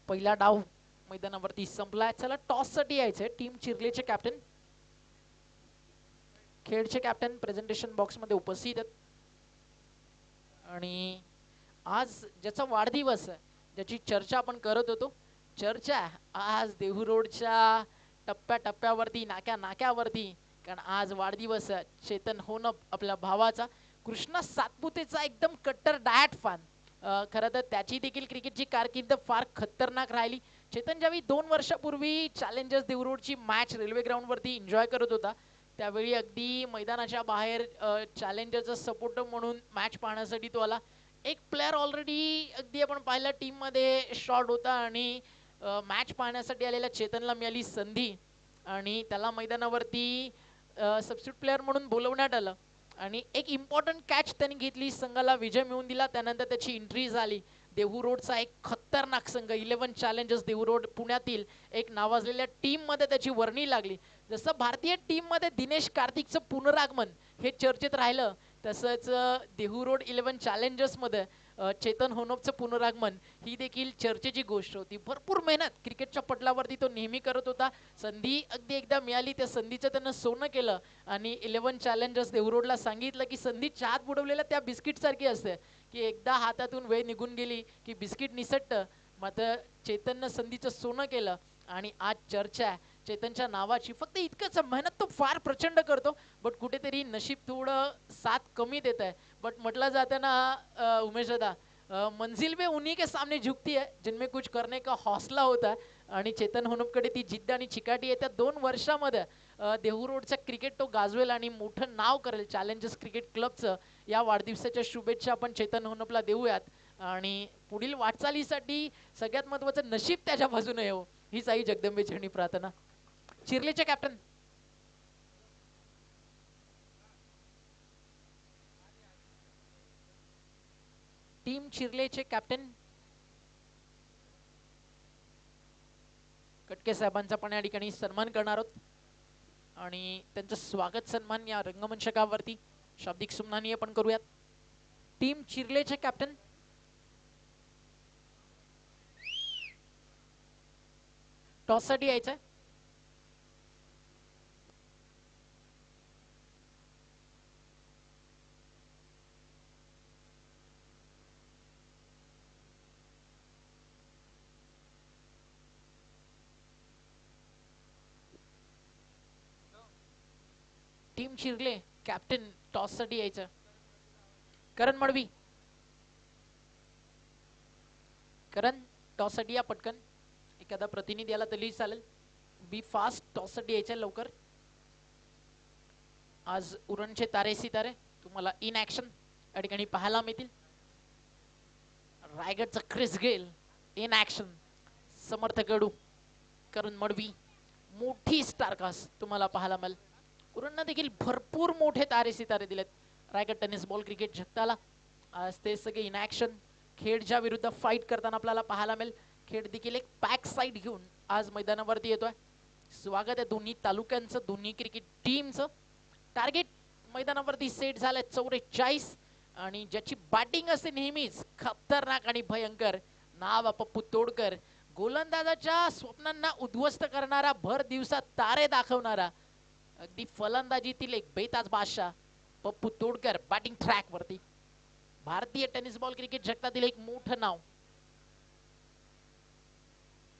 पहिला डाव मैदानावरती संपलाय. चला टॉस साठी यायचंय. टीम चिर्लेचे कॅप्टन, खेळचे कॅप्टन प्रेझेंटेशन बॉक्स मध्ये उपस्थित आहेत आणि आज ज्याचा वाढदिवस आहे, ज्याची चर्चा आपण करत होतो, चर्चा आज देहू रोडच्या टप्प्यावरती, नाक्यावरती, कारण आज वाढदिवस आहे चेतन होनप आपल्या भावाचा. कृष्णा सातपुतेचा एकदम कट्टर डायट फॅन. खरं तर त्याची देखील क्रिकेटची कारकीर्द फार खतरनाक राहिली. चेतन ज्यावेळी 2 वर्षापूर्वी चॅलेंजर्स देहू रोडची मॅच रेल्वे ग्राउंड वरती एन्जॉय करत होता, त्यावेळी अगदी मैदानाच्या बाहेर चॅलेंजरचा सपोर्टर म्हणून मॅच पाहण्यासाठी तो आला. एक प्लेअर ऑलरेडी अगदी आपण पाहिलं टीम मध्ये शॉर्ट होता आणि मॅच पाहण्यासाठी आलेल्या चेतनला मिळाली संधी आणि त्याला मैदानावरती सबस्टिट्यूट प्लेअर म्हणून बोलवण्यात आलं आणि एक इम्पॉर्टंट कॅच त्यांनी घेतली, संघाला विजय मिळवून दिला. त्यानंतर त्याची एंट्री झाली. देहू रोडचा एक खतरनाक संघ 11 चॅलेंजर्स देहू रोड पुण्यातील एक नावाजलेल्या टीम मध्ये त्याची वर्णी लागली. जसं भारतीय टीम मध्ये दिनेश कार्तिकचं पुनरागमन हे चर्चेत राहिलं, तसंच देहू रोड 11 चॅलेंजर्स मध्ये चेतन होनपचं पुनरागमन ही देखील चर्चेची गोष्ट होती. भरपूर मेहनत क्रिकेटच्या पटलावरती तो नेहमी करत होता. संधी अगदी एकदा मिळाली, त्या संधीचं त्यानं सोनं केलं आणि 11 चॅलेंजर्स देहू रोडला सांगितलं की संधी चहात बुडवलेल्या त्या बिस्किट सारखी असते की एकदा हातातून वेळ निघून गेली की बिस्किट निसटतं. मात्र चेतननं संधीचं सोनं केलं आणि आज चर्चा आहे चेतनच्या नावाची. फक्त इतकंच, मेहनत तो फार प्रचंड करतो, बट कुठेतरी नशीब थोडं साथ कमी देत आहे. बट म्हटलं जातं ना उमेश दादा, मंजिल में उन्हीं के सामने झुकती है जिनमें कुछ करने का हौसला होता है आणि चेतन होनपकडे ती जिद्द आणि चिकाटी येत्या 2 वर्षामध्ये देहू रोडचा क्रिकेट तो गाजवेल आणि मोठं नाव करेल. चॅलेंजर्स क्रिकेट क्लबचं या वाढदिवसाच्या शुभेच्छा आपण चेतन होनपला देऊयात आणि पुढील वाटचालीसाठी सगळ्यात महत्वाचं नशीब त्याच्या बाजूने येऊ हीच आई जगदंबेचरणी प्रार्थना. चिर्लेचे कॅप्टन टीम चिर्लेचे कॅप्टन कटके साहेबांचा पण या ठिकाणी सन्मान करणार आहोत आणि त्यांचं स्वागत सन्मान या रंगमंचकावरती शाब्दिक सुमनानी आपण करूयात. टीम चिर्लेचे कॅप्टन टॉस साठी यायचंय. टीम चिर्ले कॅप्टन टॉस साठी यायचं. करण मडवी, करण टॉस साठी या पटकन. एखादा प्रतिनिधी आला तरी चालेल. बी फास्ट, टॉस साठी यायचं लवकर. आज उरणचे तारे सितारे तुम्हाला इन ऍक्शन या ठिकाणी पाहायला मिळतील. रायगडचा क्रिस गेल इन ऍक्शन, समर्थ गडू, करण मडवी, मोठी स्टारकास्ट तुम्हाला पाहायला मिळेल. उरणनं देखील भरपूर मोठे तारे सितारे दिलेत रायगड टेनिस बॉल क्रिकेट जगताला. आज ते सगळे इन ऍक्शन खेडच्या विरुद्ध फाईट करताना आपल्याला पाहायला मिळेल. खेड देखील एक पॅक साईड घेऊन आज मैदानावरती येतोय. स्वागत आहे दोन्ही तालुक्यांचं, दोन्ही क्रिकेट टीमचं. टार्गेट मैदानावरती सेट झालंय 44 आणि ज्याची बॅटिंग असते नेहमीच खतरनाक आणि भयंकर, नाव आहे पप्पू तोडकर. गोलंदाजाच्या स्वप्नांना उद्ध्वस्त करणारा, भर दिवसात तारे दाखवणारा, अगदी फलंदाजीतील एक बेताज बादशाह पप्पू तोडकर बॅटिंग ट्रॅक वरती. भारतीय टेनिस बॉल क्रिकेट जगतातील एक मोठं नाव.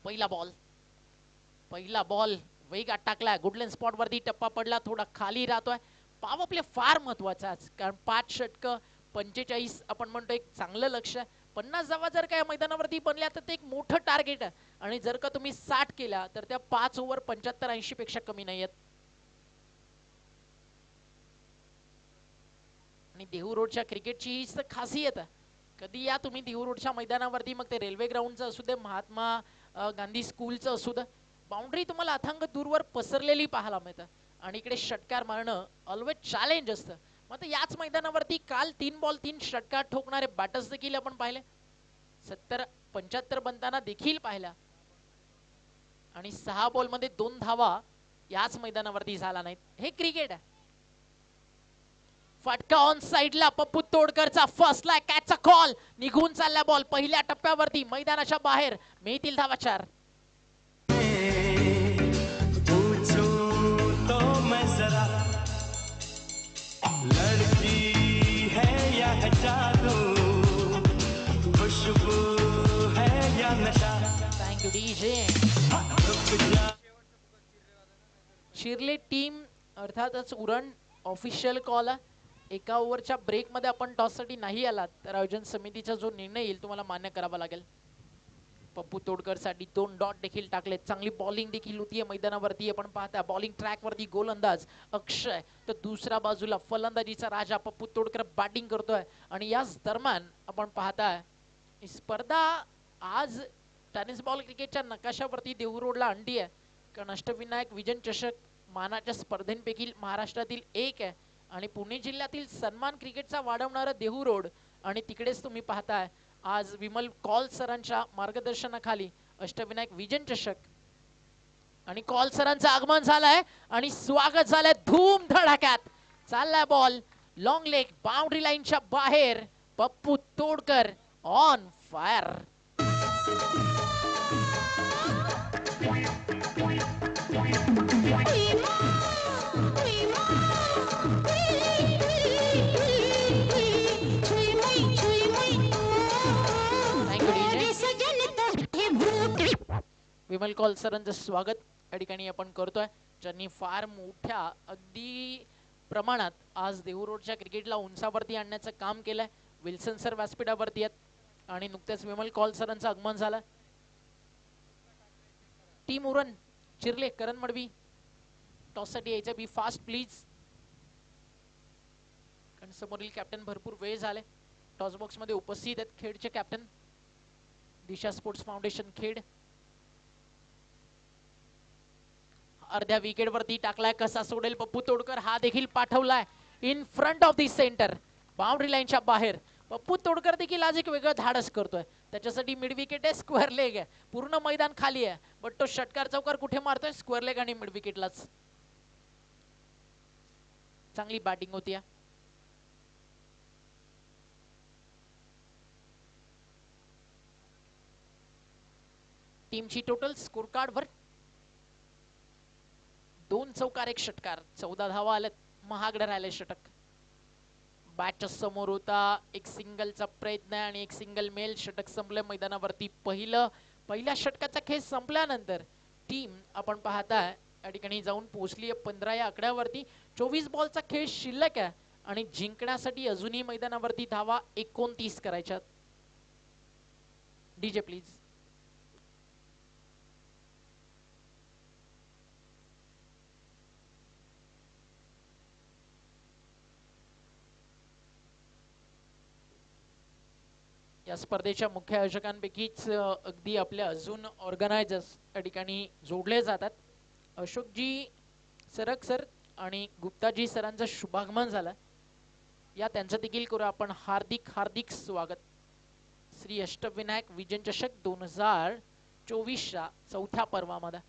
पहिला बॉल वेगात टाकलाय, गुडलँड स्पॉट वरती टप्पा पडला, थोडा खाली राहतोय. पावर प्ले फार महत्वाचा आहे, कारण 5 षटक 45 आपण म्हणतो एक चांगलं लक्ष आहे. 50 धावा जर काय मैदानावरती बनल्या तर ते एक मोठं टार्गेट आहे, आणि जर का तुम्ही 60 केल्या तर त्या 5 ओव्हर 75-80 पेक्षा कमी नाही आहेत. आणि देहू रोडच्या क्रिकेटची हीच तर खासियत आहे. कधी या तुम्ही देहू रोडच्या मैदानावरती, मग ते रेल्वे ग्राउंडचं असू दे, महात्मा गांधी स्कूलचं असू दे, बाउंड्री तुम्हाला अथांग दूरवर पसरलेली पाहायला मिळतं, आणि इकडे षटकार मारणं ऑलवेज चॅलेंज असतं. मग याच मैदानावरती काल 3 बॉल 3 षटकार ठोकणारे बॅटर्स देखील आपण पाहिले, 70-75 बनताना देखील पाहिला, आणि 6 बॉल मध्ये 2 धावा याच मैदानावरती झाला नाहीत. हे क्रिकेट आहे. फटका ऑन साइडला, पप्पू तोडकरचा फर्स्टला कॅचचा कॉल, निघून चालला बॉल पहिल्या टप्प्यावरती, मैदानाच्या बाहेर. मिळतील धावा 4. लड़की है या जादू, खुशबू है या नशा. Thank you DJ. शिर्ले टीम अर्थातच उरण ऑफिशियल कॉल आहे. एका ओव्हरच्या ब्रेक मध्ये आपण टॉस साठी नाही आलात तर आयोजन समितीचा जो निर्णय येईल तुम्हाला मान्य करावा लागेल. पप्पू तोडकर साठी 2 डॉट देखील टाकलेत. चांगली बॉलिंग देखील होतीये मैदानावरती. आपण पाहता बॉलिंग ट्रॅक वरती गोलंदाज अक्षय, तर दुसऱ्या बाजूला फलंदाजीचा राजा पप्पू तोडकर बॅटिंग करतोय. आणि याच दरम्यान आपण पाहताय स्पर्धा आज टेनिस बॉल क्रिकेटच्या नकाशावरती देहू रोडला अंडी आहे, कारण अष्टविनायक विजन चषक मानाच्या स्पर्धेंपैकी महाराष्ट्रातील एक आहे, आणि पुणे जिल्ह्यातील सन्मान क्रिकेटचा वाढवणारा देहू रोड. आणि तिकडेच तुम्ही पाहताय आज विमल कॉल सरांच्या मार्गदर्शनाखाली अष्टविनायक विजन चषक, आणि कॉल सरांचं आगमन झालंय आणि स्वागत झालंय धूम धडाक्यात. चाललाय बॉल लॉंग लेग बाउंड्री लाईनच्या बाहेर. Pappu Todkar on fire. Vimal call सरांचं स्वागत या ठिकाणी आपण करतोय, ज्यांनी फार मोठ्या अगदी प्रमाणात आज देहू रोडच्या क्रिकेटला उंचावरती आणण्याचं काम केलंय. विल्सन सर व्यासपीठावरती आहेत आणि नुकतेच विमल कॉल सरांचं आगमन झालं. टीम उरण चिरले करण मडवी टॉस साठी यायचं. बी फास्ट प्लीज, कारण समोरील कॅप्टन भरपूर वेळ झाले. टॉस बॉक्स मध्ये उपस्थित आहेत खेडचे कॅप्टन दिशा स्पोर्ट्स फाउंडेशन खेड. अर्ध्या विकेट वरती टाकलाय, कसा सोडेल पप्पू तोडकर, हा देखील पाठवलाय in front of the centre boundary लाईनच्या बाहेर. पप्पू तोडकर देखील आज एक वेगळं धाडस करतोय. त्याच्यासाठी मिड विकेट आहे, स्क्वेअर लेग आहे, पूर्ण मैदान खाली आहे, बट तो षटकार चौकार कुठे मारतोय, स्क्वेअर लेग आणि मिड विकेटलाच. चांगली बॅटिंग होती. टीमची टोटल स्कोर कार्ड वर 2 चौकार 1 षटकार, 14 धावा आल्यात. महागडे राहिले षटक. बॅटच्या समोर होता एक सिंगलचा प्रयत्न आणि एक सिंगल मेल. षटक संपले मैदानावरती. पहिल्या षटकाचा खेळ संपल्यानंतर टीम आपण पाहताय या ठिकाणी जाऊन पोहोचली 15 या आकड्यावरती. 24 बॉलचा खेळ शिल्लक आहे आणि जिंकण्यासाठी अजूनही मैदानावरती धावा 29 करायच्यात. DJ please. या स्पर्धेच्या मुख्य आयोजकांपैकीच अगदी आपल्या अजून ऑर्गनायझर्स या ठिकाणी जोडले जातात. अशोकजी सरक सर आणि गुप्ताजी सरांचं शुभागमन झालं. या त्यांचं देखील करू आपण हार्दिक हार्दिक स्वागत. श्री अष्टविनायक विजय चषक 2024च्या 4थ्या पर्वामध्ये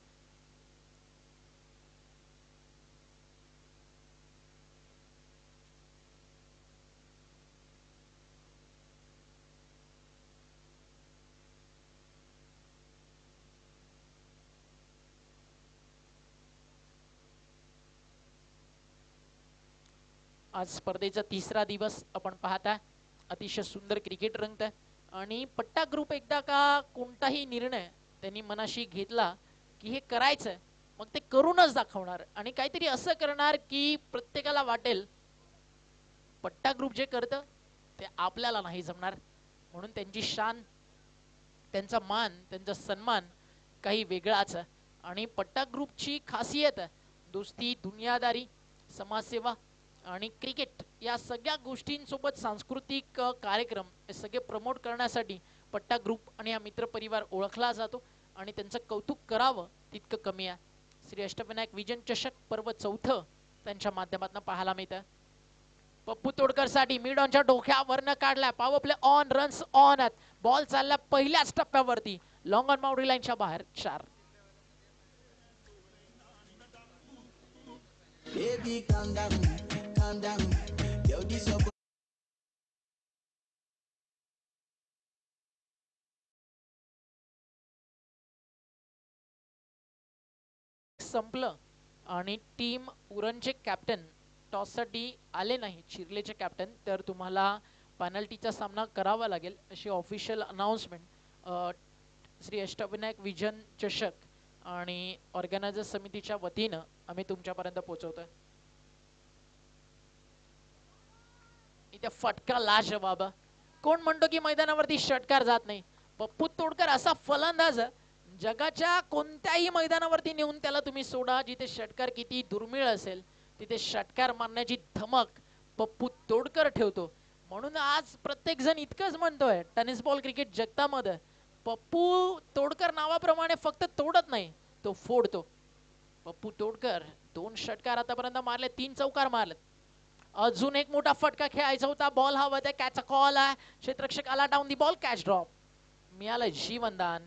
आज स्पर्धेचा तिसरा दिवस आपण पाहता, अतिशय सुंदर क्रिकेट रंगत आणि पट्टा ग्रुप एकदा का कोणताही निर्णय त्यांनी मनाशी घेतला की हे करायचं, मग ते करूनच दाखवणार आणि काहीतरी असं करणार की प्रत्येकाला वाटेल पट्टा ग्रुप जे करतं ते आपल्याला नाही जमणार. म्हणून त्यांची शान, त्यांचा मान, त्यांचा सन्मान काही वेगळाच आहे. आणि पट्टा ग्रुपची खासियत दोस्ती, दुनियादारी, समाजसेवा आणि क्रिकेट या सगळ्या गोष्टींसोबत सांस्कृतिक कार्यक्रम हे सगळे प्रमोट करण्यासाठी पट्टा ग्रुप आणि हा मित्रपरिवार ओळखला जातो आणि त्यांचं कौतुक करावं तितकं कमी आहे. श्री अष्टविनायक विजन चषक पर्व चौथं त्यांच्या माध्यमातून पाहायला मिळतं. पप्पू तोडकर साठी मिड ऑनच्या डोक्यावरनं काढलाय, power play on, runs on आहेत, बॉल चालला पहिल्याच टप्प्यावरती, लॉंग ऑन बाउंड्री लाईनच्या बाहेर 4. Baby, calm down, calm down. Yo, this your संपलं आणि टीम उरणचे कॅप्टन टॉससाठी आले नाही, चिरलेचे कॅप्टन, तर तुम्हाला पेनल्टीचा सामना करावा लागेल अशी official announcement Shri Ashtavinayak vision चषक आणि ऑर्गनायझर समितीच्या वतीनं आम्ही तुमच्यापर्यंत पोहोचवतोय. इथे फटका लाजवाब. कोण म्हणतो की मैदानावरती षटकार जात नाही? पप्पू तोडकर असा फलंदाज जगाच्या कोणत्याही मैदानावरती नेऊन त्याला तुम्ही सोडा, जिथे षटकार किती दुर्मिळ असेल तिथे षटकार मारण्याची धमक पप्पू तोडकर ठेवतो. म्हणून आज प्रत्येक जण इतकंच म्हणतोय टेनिस बॉल क्रिकेट जगतामध्ये पप्पू तोडकर नावाप्रमाणे फक्त तोडत नाही, तो फोडतो. पप्पू तोडकर 2 षटकार आतापर्यंत मारले, 3 चौकार मारले. अजून एक मोठा फटका खेळायचा होता, बॉल हवा आहे, कॅच कॉल आहे, क्षेत्ररक्षक आला down the ball, catch drop. मिळालं जीवनदान.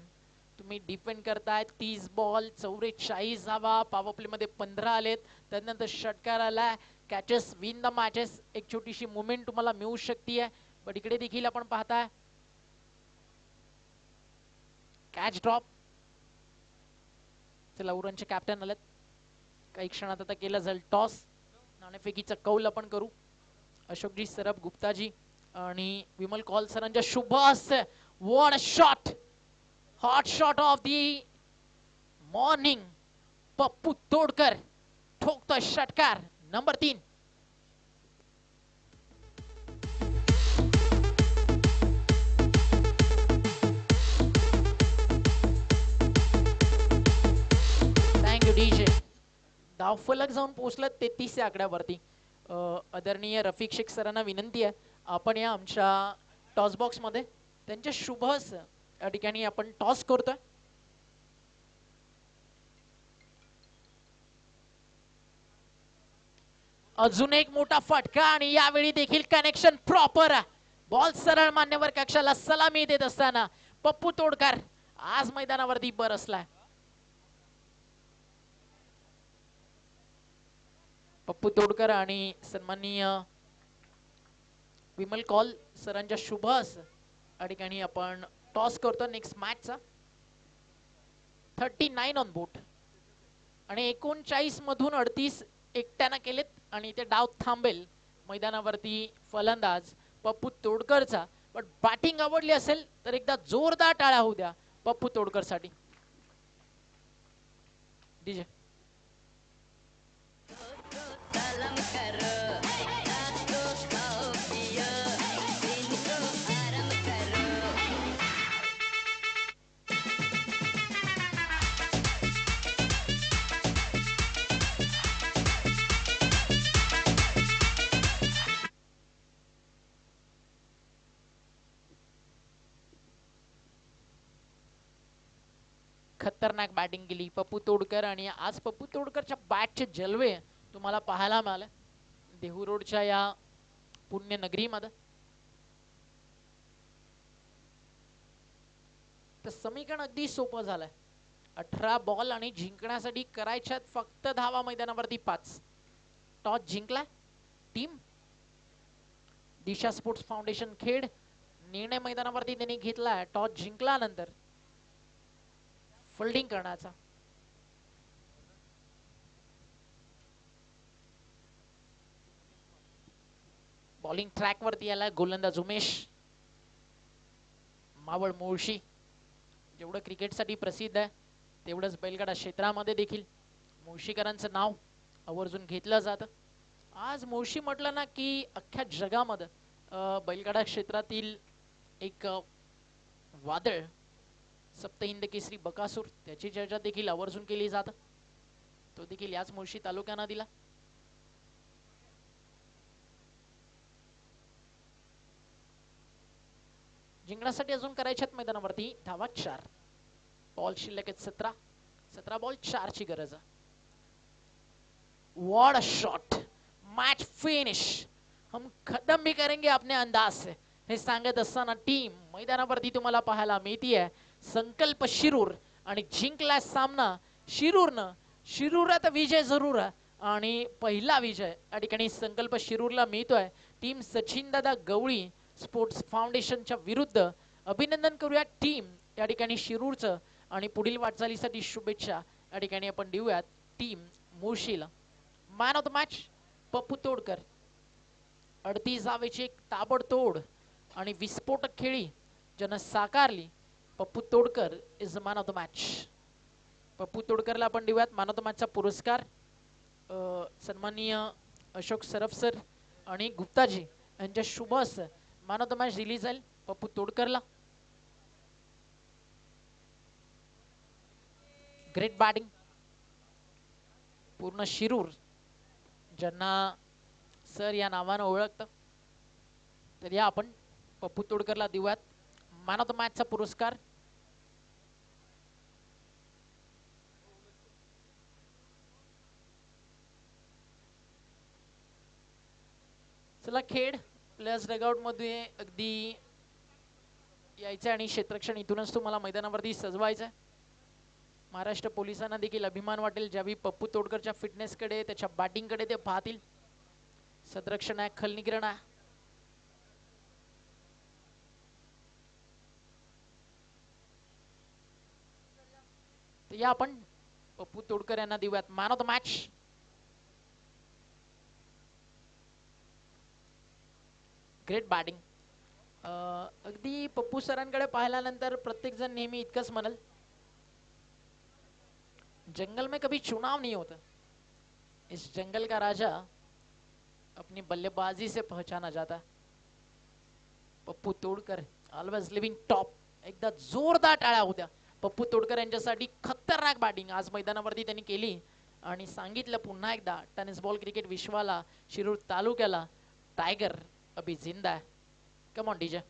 तुम्ही डिपेंड करताय 30 बॉल 44 धावा, पॉवर प्ले मध्ये 15 आलेत, त्यानंतर षटकार आलाय, कॅचेस विन द मॅचेस, एक छोटीशी मुवमेंट तुम्हाला मिळू शकते. पण इकडे देखील आपण पाहताय कॅच ड्रॉप. चला उरणचे कॅप्टन आलेत, काही क्षणात आता केलं जाईल टॉस, नाणेफेकीचा कौल आपण करू. अशोकजी सरब, गुप्ताजी आणि विमल कॉल सरांच्या शुभ हस्ते what a shot, hot shot of the morning. Pappu Todkar ठोकतोय षटकार नंबर 3. Thank you DJ. धावफलक जाऊन पोहोचलं 33 या आकड्यावरती. आदरणीय रफिक शेख सरांना विनंती आहे आपण या आमच्या टॉस बॉक्स मध्ये त्यांच्या शुभस या ठिकाणी आपण टॉस करतोय. अजून एक मोठा फटका आणि यावेळी देखील कनेक्शन प्रॉपर. बॉल सरळ मान्यवर कक्षाला सलामी देत असताना पप्पू तोडकर आज मैदानावरती बरसलाय. पप्पू तोडकर आणि सन्माननीय विमल कॉल सरांच्या शुभस या ठिकाणी आपण टॉस करतो नेक्स्ट मॅचचा. 39 ऑन बोट आणि 39 मधून 38 एकट्यानं केलेत आणि ते डाव थांबेल मैदानावरती फलंदाज पप्पू तोडकरचा. पण बॅटिंग आवडली असेल तर एकदा जोरदार टाळ्या होऊ द्या पप्पू तोडकर साठी. DJ salam karo satu kau dia iनको आराम करो. खतरनाक बॅटिंग केली पप्पू तोडकर आणि आज पप्पू तोडकरच्या बॅटचे जलवे तुम्हाला पाहायला मिळाले देहू रोडच्या या पुण्यनगरीमध्ये. तर समीकरण अगदी सोपं झालंय. 18 बॉल आणि जिंकण्यासाठी करायच्यात फक्त धावा मैदानावरती 5. टॉस जिंकला टीम दिशा स्पोर्ट्स फाउंडेशन खेड. निर्णय मैदानावरती त्यांनी घेतलाय टॉस जिंकल्यानंतर फिल्डिंग करण्याचा. बॉलिंग ट्रॅक वरती आला गोलंदाज उमेश. मावळ मुळशी जेवढं क्रिकेटसाठी प्रसिद्ध आहे तेवढंच बैलगाडा क्षेत्रामध्ये देखील मुळशीकरांचं नाव आवर्जून घेतलं जातं. आज मुळशी म्हटलं ना की अख्ख्या जगामध्ये बैलगाडा क्षेत्रातील एक वादळ सप्तहिंद केसरी बकासूर त्याची चर्चा देखील आवर्जून केली जात. तो देखील याच मुळशी तालुक्यानं दिला. जिंकण्यासाठी अजून करायच्यात मैदानावरती धावा 4. बॉल शिल्लक आहेत 17 बॉल 4 ची गरज. What a shot. Match finish. हम खत्म भी करेंगे अपने अंदाज से हे सांगत असताना टीम मैदानावरती तुम्हाला पाहायला मिळतीये. संकल्प शिरूर आणि जिंकला सामना शिरूरनं. शिरूरात विजय जरूर आणि पहिला विजय या ठिकाणी संकल्प शिरूरला मिळतोय. टीम सचिन दादा गवळी स्पोर्ट्स फाउंडेशनच्या विरुद्ध. अभिनंदन करूया टीम या ठिकाणी शिरूरचं आणि पुढील वाटचालीसाठी शुभेच्छा या ठिकाणी आपण देऊयात टीम मुळशीला. Man of the match Pappu Todkar. 38 धावेची एक ताबडतोड आणि विस्फोटक खेळी ज्यानं साकारली. Pappu Todkar is the man of the match. Pappu तोडकरला आपण देऊयात मॅन ऑफ द मॅचचा पुरस्कार. सन्माननीय अशोक सरफ सर आणि गुप्ताजी यांच्या शुभ हस्ते मॅन ऑफ द मॅच दिली जाईल पप्पू तोडकरला. Great batting. पूर्ण शिरूर ज्यांना सर या नावानं ओळखतं तर या आपण पप्पू तोडकरला देऊयात मॅन ऑफ द मॅचचा पुरस्कार. चला खेळ प्लेयर्स डगआउट मध्ये अगदी यायचं आणि क्षेत्ररक्षण इथूनच तुम्हाला मैदानावरती सजवायचं. महाराष्ट्र पोलिसांना देखील अभिमान वाटेल ज्यावेळी पप्पू तोडकरच्या फिटनेसकडे त्याच्या बॅटिंगकडे ते पाहतील. सदरक्षण आहे खलनिग्रहण आहे. तर या आपण पप्पू तोडकर यांना देऊयात man of the match. Great batting. अगदी पप्पू सरांकडे पाहिल्यानंतर प्रत्येक जण नेहमी इतकंच म्हणल जंगल में कभी चुनाव नहीं होता. इस जंगल का राजा अपनी बल्लेबाजी से पहचाना जाता. Pappu Todkar always living top. एकदा जोरदार टाळ्या होत्या पप्पू तोडकर यांच्यासाठी. खतरनाक बॅटिंग आज मैदानावरती त्यांनी केली आणि सांगितलं पुन्हा एकदा टेनिस बॉल क्रिकेट विश्वाला शिरूर तालुक्याला टायगर अभी जिंदा है. कम ऑन डीजे.